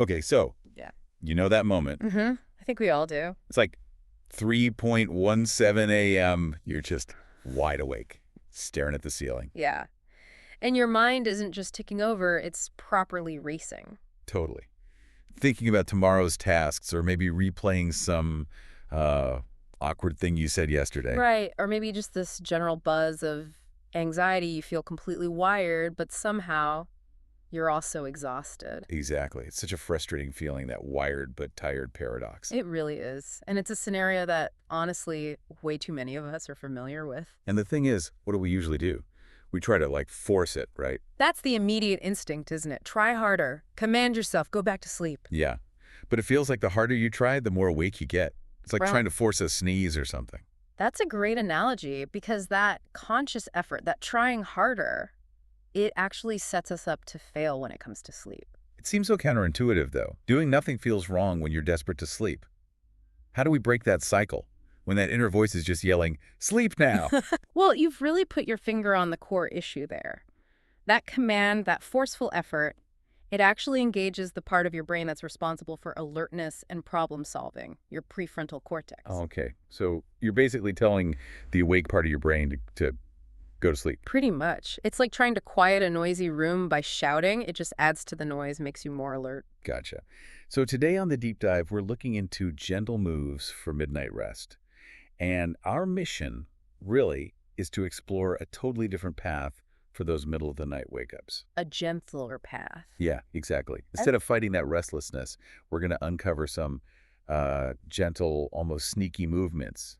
Okay, so Yeah. you know that moment. I think we all do. It's like 3:17 a.m. You're just wide awake, staring at the ceiling. Yeah. And your mind isn't just ticking over, it's properly racing. Totally. Thinking about tomorrow's tasks or maybe replaying some uh, awkward thing you said yesterday. Right. Or maybe just this general buzz of anxiety. You feel completely wired, but somehow you're also exhausted. Exactly. It's such a frustrating feeling, that wired but tired paradox. It really is. And it's a scenario that, honestly, way too many of us are familiar with. And the thing is, what do we usually do? We try to, like, force it, right? That's the immediate instinct, isn't it? Try harder. Command yourself. Go back to sleep. Yeah. But it feels like the harder you try, the more awake you get. It's like Well, trying to force a sneeze or something. That's a great analogy because that conscious effort, that trying harder, it actually sets us up to fail when it comes to sleep. It seems so counterintuitive, though. Doing nothing feels wrong when you're desperate to sleep. How do we break that cycle when that inner voice is just yelling, "Sleep now"? Well, you've really put your finger on the core issue there. That command, that forceful effort, it actually engages the part of your brain that's responsible for alertness and problem solving, your prefrontal cortex. Oh, okay. So you're basically telling the awake part of your brain to go to sleep. Pretty much. It's like trying to quiet a noisy room by shouting. It just adds to the noise, makes you more alert. Gotcha. So today on the deep dive, we're looking into gentle moves for midnight rest. And our mission really is to explore a totally different path for those middle of the night wake-ups. A gentler path. Yeah, exactly. Instead of fighting that restlessness, we're going to uncover some gentle, almost sneaky movements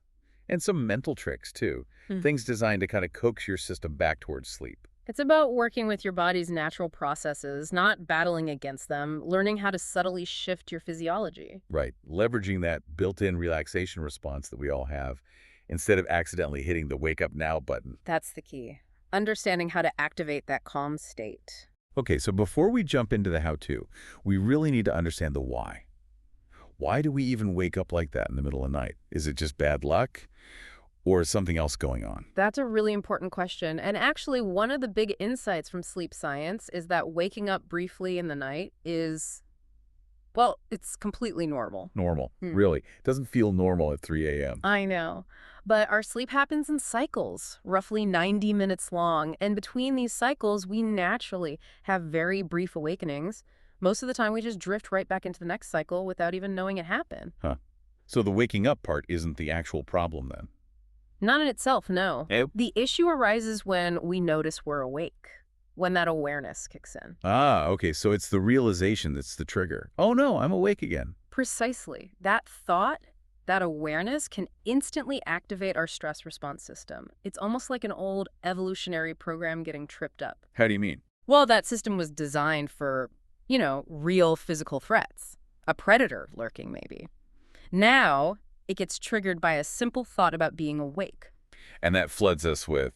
and some mental tricks too. Things designed to kind of coax your system back towards sleep. It's about working with your body's natural processes, not battling against them, learning how to subtly shift your physiology. Right. Leveraging that built-in relaxation response that we all have instead of accidentally hitting the wake up now button. That's the key. Understanding how to activate that calm state. Okay, so before we jump into the how-to, we really need to understand the why. Why do we even wake up like that in the middle of the night? Is it just bad luck? Or is something else going on? That's a really important question. And actually, one of the big insights from sleep science is that waking up briefly in the night is, well, it's completely normal. Normal. Really. It doesn't feel normal at 3 a.m. I know. But our sleep happens in cycles, roughly 90 minutes long. And between these cycles, we naturally have very brief awakenings. Most of the time, we just drift right back into the next cycle without even knowing it happened. Huh. So the waking up part isn't the actual problem then? Not in itself, no. Nope. The issue arises when we notice we're awake, when that awareness kicks in. Ah, okay. So it's the realization that's the trigger. Oh no, I'm awake again. Precisely. That thought, that awareness can instantly activate our stress response system. It's almost like an old evolutionary program getting tripped up. How do you mean? Well, that system was designed for, real physical threats. A predator lurking, maybe. Now, it gets triggered by a simple thought about being awake. And that floods us with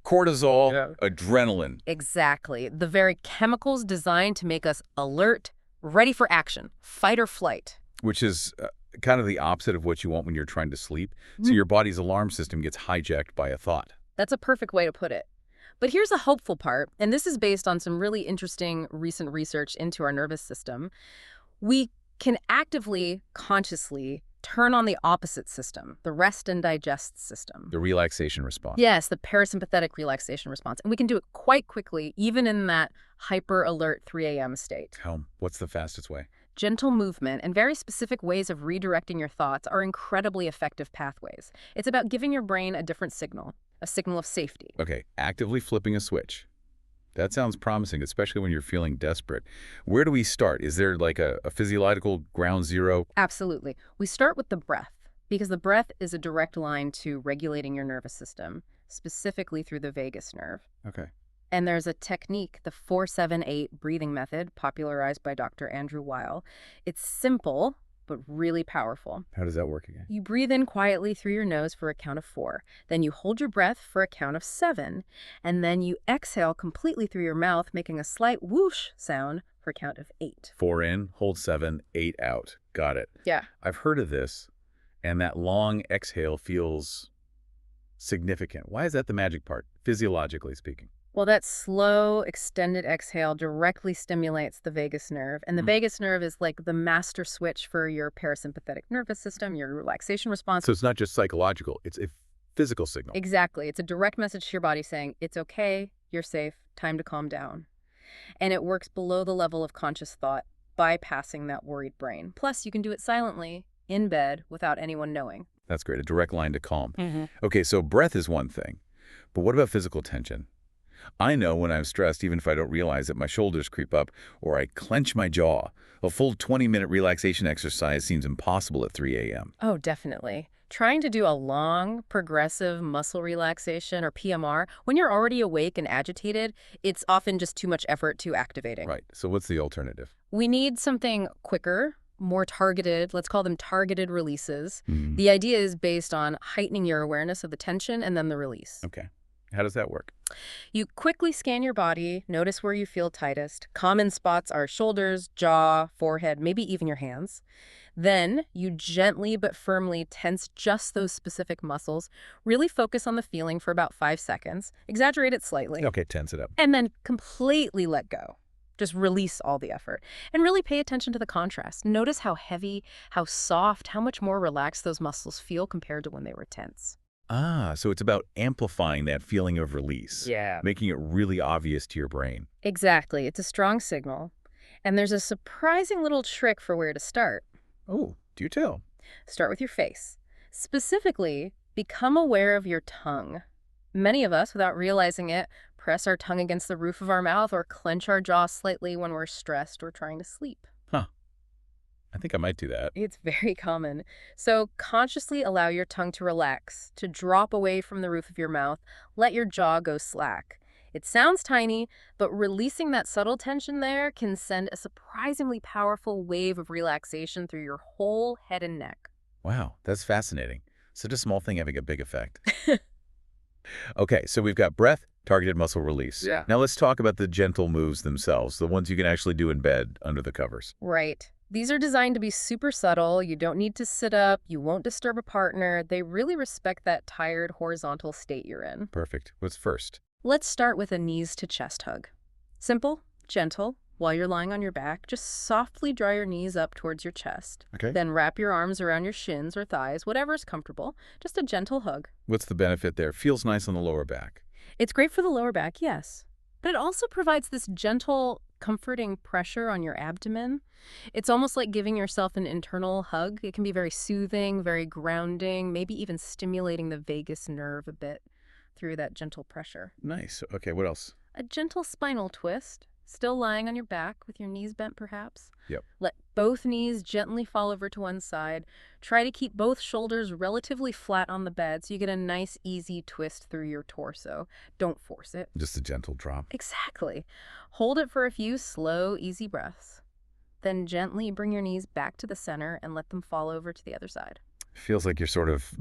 cortisol, adrenaline. Exactly. The very chemicals designed to make us alert, ready for action, fight or flight. Which is kind of the opposite of what you want when you're trying to sleep. So your body's alarm system gets hijacked by a thought. That's a perfect way to put it. But here's a hopeful part, and this is based on some really interesting recent research into our nervous system. We can actively, consciously turn on the opposite system, the rest and digest system. The relaxation response. Yes, the parasympathetic relaxation response. And we can do it quite quickly, even in that hyper-alert 3 a.m. state. What's the fastest way? Gentle movement and very specific ways of redirecting your thoughts are incredibly effective pathways. It's about giving your brain a different signal, a signal of safety. Okay, actively flipping a switch. That sounds promising, especially when you're feeling desperate. Where do we start? Is there like a physiological ground zero? Absolutely. We start with the breath, because the breath is a direct line to regulating your nervous system, specifically through the vagus nerve. Okay. And there's a technique, the 4-7-8 breathing method, popularized by Dr. Andrew Weil. It's simple, but really powerful. How does that work again? You breathe in quietly through your nose for a count of 4. Then you hold your breath for a count of 7. And then you exhale completely through your mouth, making a slight whoosh sound for a count of 8. 4 in, hold 7, 8 out. Got it. Yeah. I've heard of this, and that long exhale feels significant. Why is that the magic part, physiologically speaking? Well, that slow, extended exhale directly stimulates the vagus nerve. And the Mm. vagus nerve is like the master switch for your parasympathetic nervous system, your relaxation response. So it's not just psychological, it's a physical signal. Exactly. It's a direct message to your body saying, it's okay, you're safe, time to calm down. And it works below the level of conscious thought, bypassing that worried brain. Plus, you can do it silently, in bed, without anyone knowing. That's great, a direct line to calm. Mm-hmm. Okay, so breath is one thing, but what about physical tension? I know when I'm stressed, even if I don't realize it, my shoulders creep up or I clench my jaw. A full 20-minute relaxation exercise seems impossible at 3 a.m. Oh, definitely. Trying to do a long, progressive muscle relaxation or PMR when you're already awake and agitated, it's often just too much effort too activating. Right, so what's the alternative? We need something quicker, more targeted. Let's call them targeted releases. Mm, The idea is based on heightening your awareness of the tension and then the release. okay, how does that work? You quickly scan your body, notice where you feel tightest. Common spots are shoulders, jaw, forehead, maybe even your hands. Then you gently but firmly tense just those specific muscles. Really focus on the feeling for about 5 seconds. Exaggerate it slightly. Okay, tense it up. And then completely let go. Just release all the effort. And really pay attention to the contrast. Notice how heavy, how soft, how much more relaxed those muscles feel compared to when they were tense. Ah, so it's about amplifying that feeling of release, Yeah. making it really obvious to your brain. Exactly. It's a strong signal. And there's a surprising little trick for where to start. Oh, do tell. Start with your face. Specifically, become aware of your tongue. Many of us, without realizing it, press our tongue against the roof of our mouth or clench our jaw slightly when we're stressed or trying to sleep. Huh, I think I might do that. It's very common. So consciously allow your tongue to relax, to drop away from the roof of your mouth. Let your jaw go slack. It sounds tiny, but releasing that subtle tension there can send a surprisingly powerful wave of relaxation through your whole head and neck. Wow, that's fascinating. Such a small thing having a big effect. Okay, so we've got breath, targeted muscle release. Yeah. Now let's talk about the gentle moves themselves, the ones you can actually do in bed under the covers. Right. These are designed to be super subtle. You don't need to sit up. You won't disturb a partner. They really respect that tired horizontal state you're in. Perfect. What's first? Let's start with a knees to chest hug. Simple, gentle. While you're lying on your back, just softly draw your knees up towards your chest. Okay. Then wrap your arms around your shins or thighs, whatever's comfortable. Just a gentle hug. What's the benefit there? Feels nice on the lower back. It's great for the lower back, yes. But it also provides this gentle, comforting pressure on your abdomen. It's almost like giving yourself an internal hug. It can be very soothing, very grounding, maybe even stimulating the vagus nerve a bit through that gentle pressure. Nice. Okay, what else? A gentle spinal twist, still lying on your back with your knees bent perhaps. Yep. Let both knees gently fall over to one side. Try to keep both shoulders relatively flat on the bed so you get a nice, easy twist through your torso. Don't force it. Just a gentle drop. Exactly. Hold it for a few slow, easy breaths. Then gently bring your knees back to the center and let them fall over to the other side. Feels like you're sort of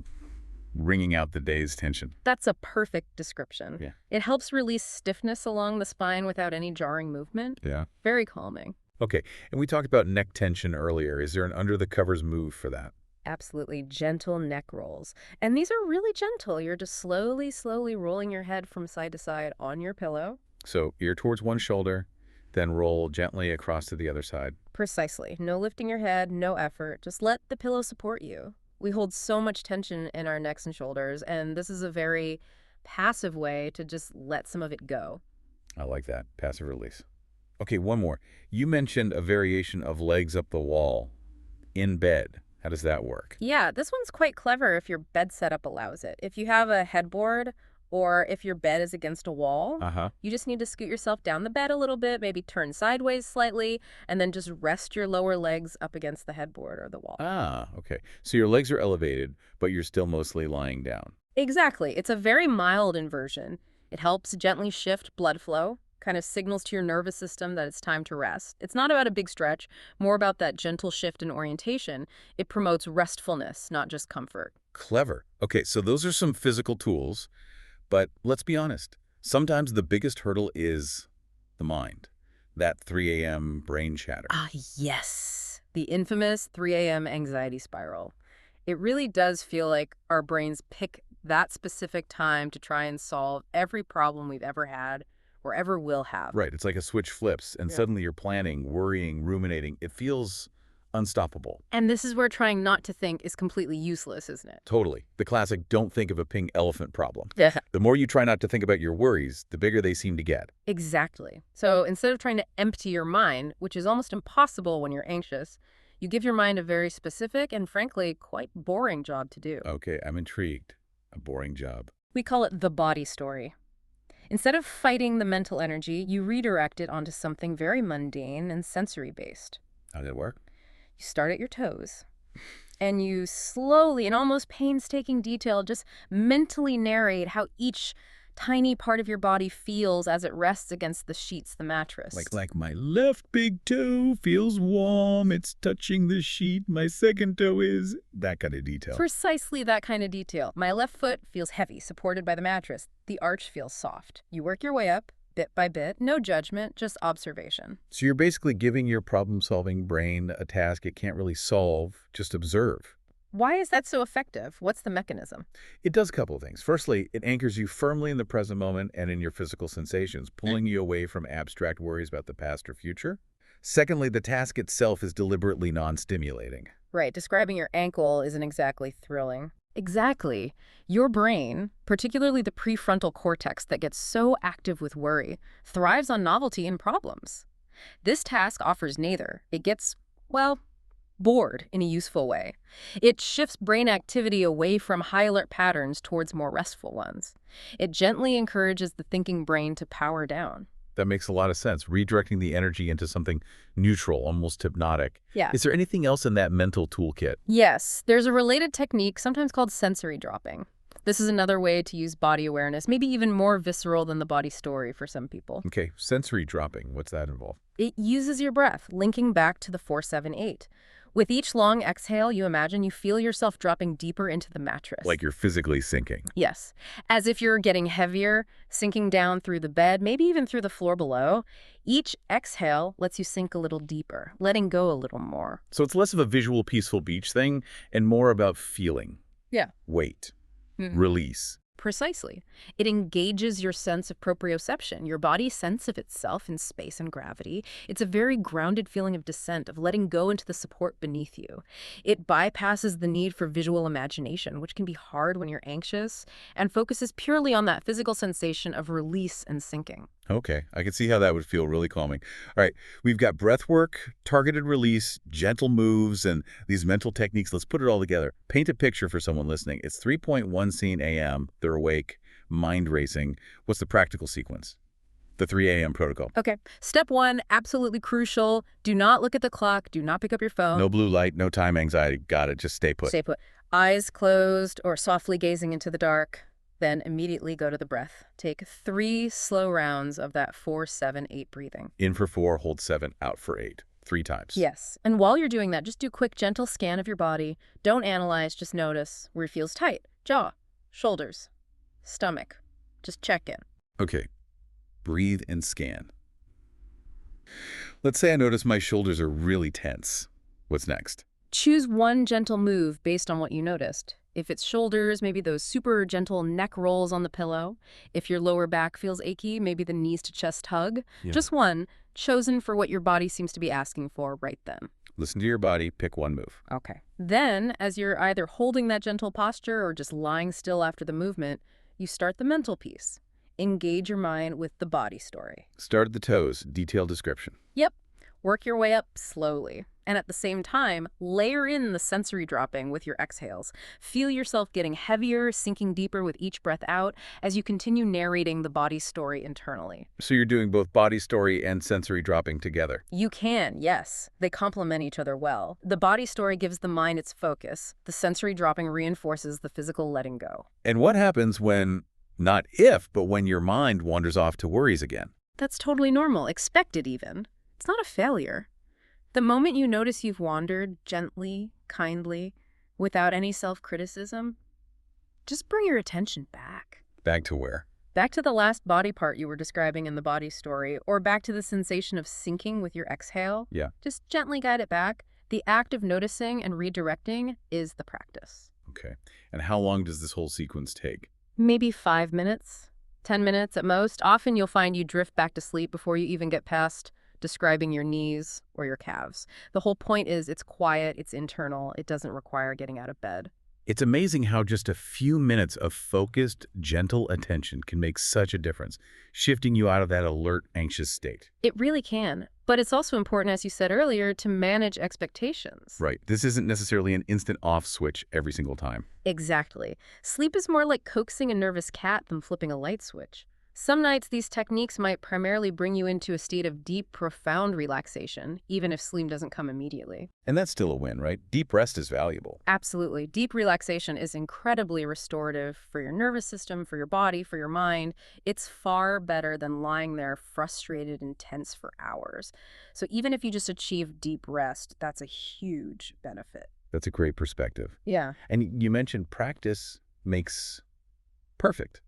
wringing out the day's tension. That's a perfect description. Yeah. It helps release stiffness along the spine without any jarring movement. Yeah. Very calming. Okay, and we talked about neck tension earlier. Is there an under-the-covers move for that? Absolutely gentle neck rolls. And these are really gentle. You're just slowly, slowly rolling your head from side to side on your pillow. So ear towards one shoulder, then roll gently across to the other side. Precisely. No lifting your head, no effort. Just let the pillow support you. We hold so much tension in our necks and shoulders, and this is a very passive way to just let some of it go. I like that. Passive release. Okay, one more. You mentioned a variation of legs up the wall in bed. How does that work? Yeah, this one's quite clever if your bed setup allows it. If you have a headboard or if your bed is against a wall, Uh-huh. you just need to scoot yourself down the bed a little bit, maybe turn sideways slightly, and then just rest your lower legs up against the headboard or the wall. Ah, okay. So your legs are elevated, but you're still mostly lying down. Exactly. It's a very mild inversion. It helps gently shift blood flow, kind of signals to your nervous system that it's time to rest. It's not about a big stretch, more about that gentle shift in orientation. It promotes restfulness, not just comfort. Clever. Okay, so those are some physical tools, but let's be honest. Sometimes the biggest hurdle is the mind. That 3 a.m. brain chatter. Ah, yes. The infamous 3 a.m. anxiety spiral. It really does feel like our brains pick that specific time to try and solve every problem we've ever had or ever will have. Right. It's like a switch flips, and Yeah. suddenly you're planning, worrying, ruminating. It feels unstoppable. And this is where trying not to think is completely useless, isn't it? Totally. The classic don't think of a pink elephant problem. Yeah. The more you try not to think about your worries, the bigger they seem to get. Exactly. So instead of trying to empty your mind, which is almost impossible when you're anxious, you give your mind a very specific and frankly quite boring job to do. Okay, I'm intrigued. A boring job. We call it the body story. Instead of fighting the mental energy, you redirect it onto something very mundane and sensory-based. How did it work? You start at your toes, and you slowly, in almost painstaking detail, just mentally narrate how each tiny part of your body feels as it rests against the sheets, the mattress. Like my left big toe feels warm, it's touching the sheet, my second toe is... That kind of detail. Precisely that kind of detail. My left foot feels heavy, supported by the mattress. The arch feels soft. You work your way up, bit by bit, no judgment, just observation. So you're basically giving your problem-solving brain a task it can't really solve, just observe. Why is that so effective? What's the mechanism? It does a couple of things. Firstly, it anchors you firmly in the present moment and in your physical sensations, pulling you away from abstract worries about the past or future. Secondly, the task itself is deliberately non-stimulating. Right, describing your ankle isn't exactly thrilling. Exactly. Your brain, particularly the prefrontal cortex that gets so active with worry, thrives on novelty and problems. This task offers neither. It gets, well, bored in a useful way. It shifts brain activity away from high alert patterns towards more restful ones. It gently encourages the thinking brain to power down. That makes a lot of sense, redirecting the energy into something neutral, almost hypnotic. Yeah. Is there anything else in that mental toolkit? Yes, there's a related technique, sometimes called sensory dropping. This is another way to use body awareness, maybe even more visceral than the body story for some people. Okay, sensory dropping, what's that involve? It uses your breath, linking back to the 4-7-8. With each long exhale, you imagine you feel yourself dropping deeper into the mattress. Like you're physically sinking. Yes, as if you're getting heavier, sinking down through the bed, maybe even through the floor below. Each exhale lets you sink a little deeper, letting go a little more. So it's less of a visual, peaceful beach thing and more about feeling. Yeah. Weight. Release. Precisely. It engages your sense of proprioception, your body's sense of itself in space and gravity. It's a very grounded feeling of descent, of letting go into the support beneath you. It bypasses the need for visual imagination, which can be hard when you're anxious, and focuses purely on that physical sensation of release and sinking. Okay, I can see how that would feel really calming. All right, we've got breath work, targeted release, gentle moves, and these mental techniques. Let's put it all together. Paint a picture for someone listening. It's 3.1 scene a.m. They're awake, mind racing. What's the practical sequence? The 3 a.m. protocol. Okay. Step 1, absolutely crucial. Do not look at the clock. Do not pick up your phone. No blue light, no time anxiety. Got it. Just stay put. Stay put. Eyes closed or softly gazing into the dark. Then immediately go to the breath. Take 3 slow rounds of that 4-7-8 breathing. In for 4, hold 7, out for 8. 3 times. Yes. And while you're doing that, just do a quick, gentle scan of your body. Don't analyze, just notice where it feels tight. Jaw, shoulders, stomach. Just check in. Okay. Breathe and scan. Let's say I notice my shoulders are really tense. What's next? Choose one gentle move based on what you noticed. If it's shoulders, maybe those super gentle neck rolls on the pillow. If your lower back feels achy, maybe the knees to chest hug. Yeah. Just one, chosen for what your body seems to be asking for right then. Listen to your body, pick one move. Okay. Then, as you're either holding that gentle posture or just lying still after the movement, you start the mental piece. Engage your mind with the body story. Start at the toes, detailed description. Yep. Work your way up slowly. And at the same time, layer in the sensory dropping with your exhales. Feel yourself getting heavier, sinking deeper with each breath out as you continue narrating the body story internally. So you're doing both body story and sensory dropping together. You can, yes. They complement each other well. The body story gives the mind its focus. The sensory dropping reinforces the physical letting go. And what happens when, not if, but when your mind wanders off to worries again? That's totally normal, expected even. It's not a failure. The moment you notice you've wandered gently, kindly, without any self-criticism, just bring your attention back. Back to where? Back to the last body part you were describing in the body story, or back to the sensation of sinking with your exhale. Yeah. Just gently guide it back. The act of noticing and redirecting is the practice. Okay. And how long does this whole sequence take? Maybe 5 minutes. 10 minutes at most. Often you'll find you drift back to sleep before you even get past describing your knees or your calves. The whole point is it's quiet, it's internal, it doesn't require getting out of bed. It's amazing how just a few minutes of focused, gentle attention can make such a difference, shifting you out of that alert, anxious state. It really can. But it's also important, as you said earlier, to manage expectations. Right. This isn't necessarily an instant off switch every single time. Exactly. Sleep is more like coaxing a nervous cat than flipping a light switch. Some nights, these techniques might primarily bring you into a state of deep, profound relaxation, even if sleep doesn't come immediately. And that's still a win, right? Deep rest is valuable. Absolutely. Deep relaxation is incredibly restorative for your nervous system, for your body, for your mind. It's far better than lying there frustrated and tense for hours. So even if you just achieve deep rest, that's a huge benefit. That's a great perspective. Yeah. And you mentioned practice makes perfect,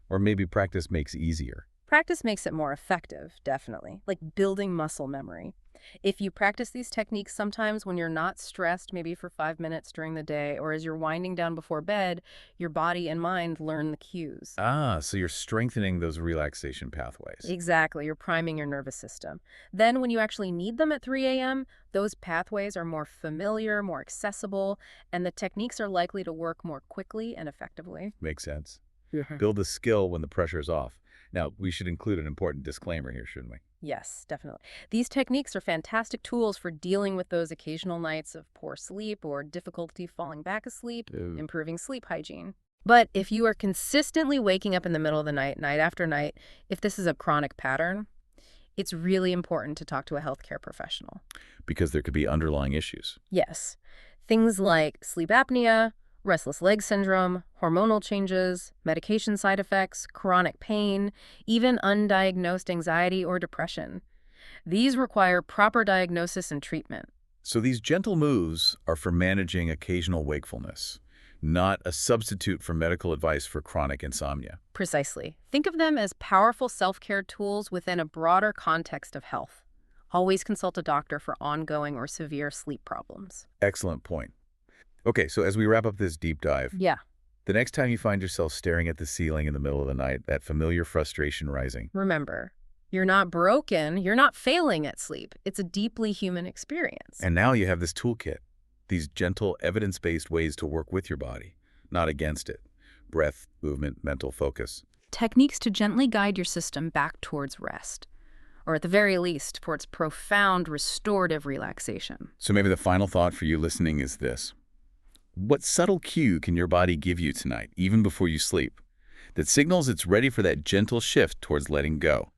or maybe practice makes easier. Practice makes it more effective, definitely, like building muscle memory. If you practice these techniques sometimes when you're not stressed, maybe for 5 minutes during the day, or as you're winding down before bed, your body and mind learn the cues. So you're strengthening those relaxation pathways. Exactly, you're priming your nervous system. Then when you actually need them at 3 a.m., those pathways are more familiar, more accessible, and the techniques are likely to work more quickly and effectively. Makes sense. Yeah. Build the skill when the pressure is off. Now, we should include an important disclaimer here, shouldn't we? Yes, definitely. These techniques are fantastic tools for dealing with those occasional nights of poor sleep or difficulty falling back asleep, improving sleep hygiene. But if you are consistently waking up in the middle of the night, night after night, if this is a chronic pattern, it's really important to talk to a healthcare professional. Because there could be underlying issues. Yes. Things like sleep apnea, restless leg syndrome, hormonal changes, medication side effects, chronic pain, even undiagnosed anxiety or depression. These require proper diagnosis and treatment. So these gentle moves are for managing occasional wakefulness, not a substitute for medical advice for chronic insomnia. Precisely. Think of them as powerful self-care tools within a broader context of health. Always consult a doctor for ongoing or severe sleep problems. Excellent point. Okay, so as we wrap up this deep dive, Yeah. the next time you find yourself staring at the ceiling in the middle of the night, that familiar frustration rising, Remember, you're not broken, you're not failing at sleep. It's a deeply human experience. and now you have this toolkit, these gentle, evidence-based ways to work with your body, not against it. Breath, movement, mental focus. Techniques to gently guide your system back towards rest, or at the very least, towards profound restorative relaxation. So maybe the final thought for you listening is this. What subtle cue can your body give you tonight, even before you sleep, that signals it's ready for that gentle shift towards letting go?